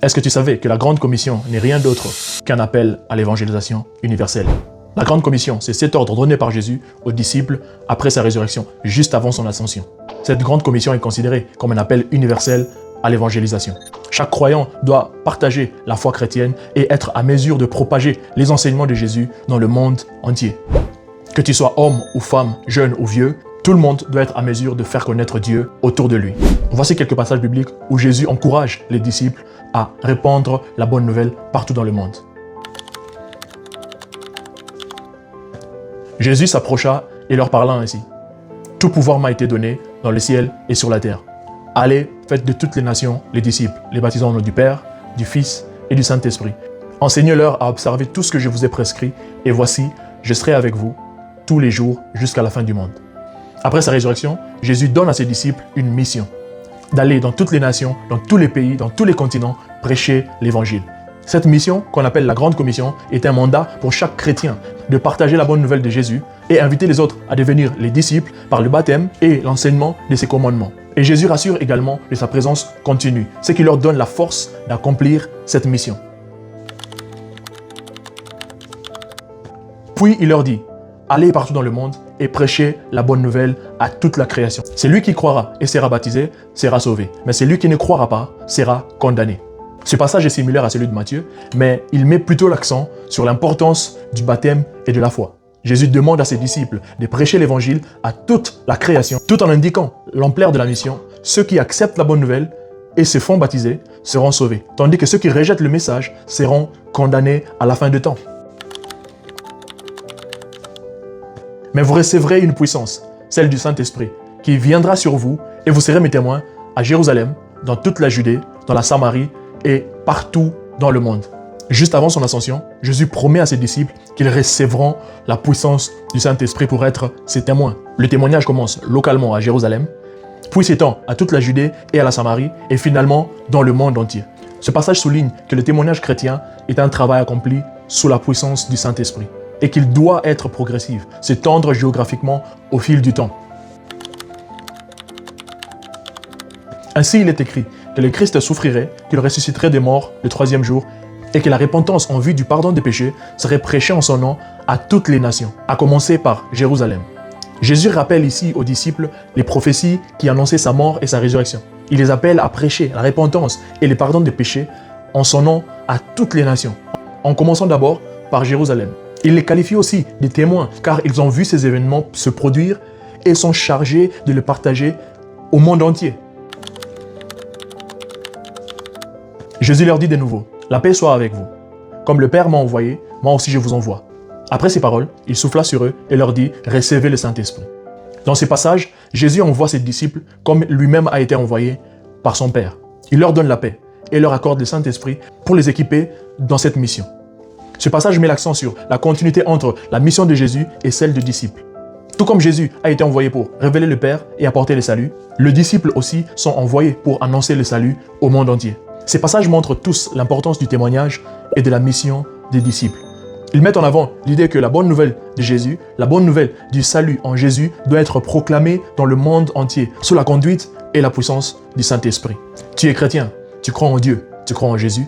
Est-ce que tu savais que la Grande Commission n'est rien d'autre qu'un appel à l'évangélisation universelle? La Grande Commission, c'est cet ordre donné par Jésus aux disciples après sa résurrection, juste avant son ascension. Cette Grande Commission est considérée comme un appel universel à l'évangélisation. Chaque croyant doit partager la foi chrétienne et être à mesure de propager les enseignements de Jésus dans le monde entier. Que tu sois homme ou femme, jeune ou vieux, tout le monde doit être à mesure de faire connaître Dieu autour de lui. Voici quelques passages bibliques où Jésus encourage les disciples à répandre la bonne nouvelle partout dans le monde. Jésus s'approcha et leur parla ainsi. « Tout pouvoir m'a été donné dans le ciel et sur la terre. Allez, faites de toutes les nations les disciples, les baptisant au nom du Père, du Fils et du Saint-Esprit. Enseignez-leur à observer tout ce que je vous ai prescrit, et voici, je serai avec vous tous les jours jusqu'à la fin du monde. » Après sa résurrection, Jésus donne à ses disciples une mission, d'aller dans toutes les nations, dans tous les pays, dans tous les continents, prêcher l'Évangile. Cette mission, qu'on appelle la Grande Commission, est un mandat pour chaque chrétien de partager la bonne nouvelle de Jésus et inviter les autres à devenir les disciples par le baptême et l'enseignement de ses commandements. Et Jésus rassure également de sa présence continue, ce qui leur donne la force d'accomplir cette mission. Puis il leur dit, allez partout dans le monde et prêchez la bonne nouvelle à toute la création. Celui qui croira et sera baptisé sera sauvé, mais celui qui ne croira pas sera condamné. Ce passage est similaire à celui de Matthieu, mais il met plutôt l'accent sur l'importance du baptême et de la foi. Jésus demande à ses disciples de prêcher l'évangile à toute la création, tout en indiquant l'ampleur de la mission. Ceux qui acceptent la bonne nouvelle et se font baptiser seront sauvés, tandis que ceux qui rejettent le message seront condamnés à la fin de temps. Mais vous recevrez une puissance, celle du Saint-Esprit, qui viendra sur vous et vous serez mes témoins à Jérusalem, dans toute la Judée, dans la Samarie et partout dans le monde. Juste avant son ascension, Jésus promet à ses disciples qu'ils recevront la puissance du Saint-Esprit pour être ses témoins. Le témoignage commence localement à Jérusalem, puis s'étend à toute la Judée et à la Samarie et finalement dans le monde entier. Ce passage souligne que le témoignage chrétien est un travail accompli sous la puissance du Saint-Esprit et qu'il doit être progressif, s'étendre géographiquement au fil du temps. Ainsi, il est écrit que le Christ souffrirait, qu'il ressusciterait des morts le troisième jour et que la repentance en vue du pardon des péchés serait prêchée en son nom à toutes les nations, à commencer par Jérusalem. Jésus rappelle ici aux disciples les prophéties qui annonçaient sa mort et sa résurrection. Il les appelle à prêcher la repentance et le pardon des péchés en son nom à toutes les nations, en commençant d'abord par Jérusalem. Il les qualifie aussi de témoins, car ils ont vu ces événements se produire et sont chargés de le partager au monde entier. Jésus leur dit de nouveau, « La paix soit avec vous. Comme le Père m'a envoyé, moi aussi je vous envoie. » Après ces paroles, il souffla sur eux et leur dit, « Recevez le Saint-Esprit. » Dans ces passages, Jésus envoie ses disciples comme lui-même a été envoyé par son Père. Il leur donne la paix et leur accorde le Saint-Esprit pour les équiper dans cette mission. Ce passage met l'accent sur la continuité entre la mission de Jésus et celle des disciples. Tout comme Jésus a été envoyé pour révéler le Père et apporter le salut, les disciples aussi sont envoyés pour annoncer le salut au monde entier. Ces passages montrent tous l'importance du témoignage et de la mission des disciples. Ils mettent en avant l'idée que la bonne nouvelle de Jésus, la bonne nouvelle du salut en Jésus doit être proclamée dans le monde entier, sous la conduite et la puissance du Saint-Esprit. Tu es chrétien, tu crois en Dieu, tu crois en Jésus.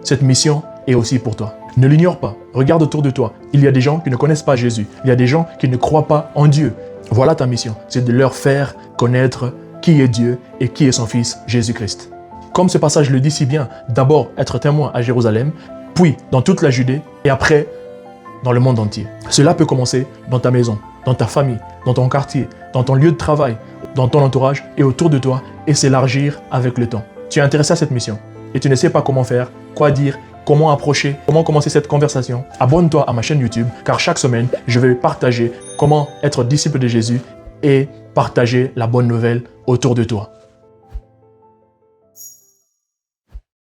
Cette mission est aussi pour toi. Ne l'ignore pas, regarde autour de toi. Il y a des gens qui ne connaissent pas Jésus, il y a des gens qui ne croient pas en Dieu. Voilà ta mission, c'est de leur faire connaître qui est Dieu et qui est son Fils Jésus-Christ. Comme ce passage le dit si bien, d'abord être témoin à Jérusalem, puis dans toute la Judée et après dans le monde entier. Cela peut commencer dans ta maison, dans ta famille, dans ton quartier, dans ton lieu de travail, dans ton entourage et autour de toi et s'élargir avec le temps. Tu es intéressé à cette mission et tu ne sais pas comment faire, quoi dire, comment approcher, comment commencer cette conversation. Abonne-toi à ma chaîne YouTube car chaque semaine, je vais partager comment être disciple de Jésus et partager la bonne nouvelle autour de toi.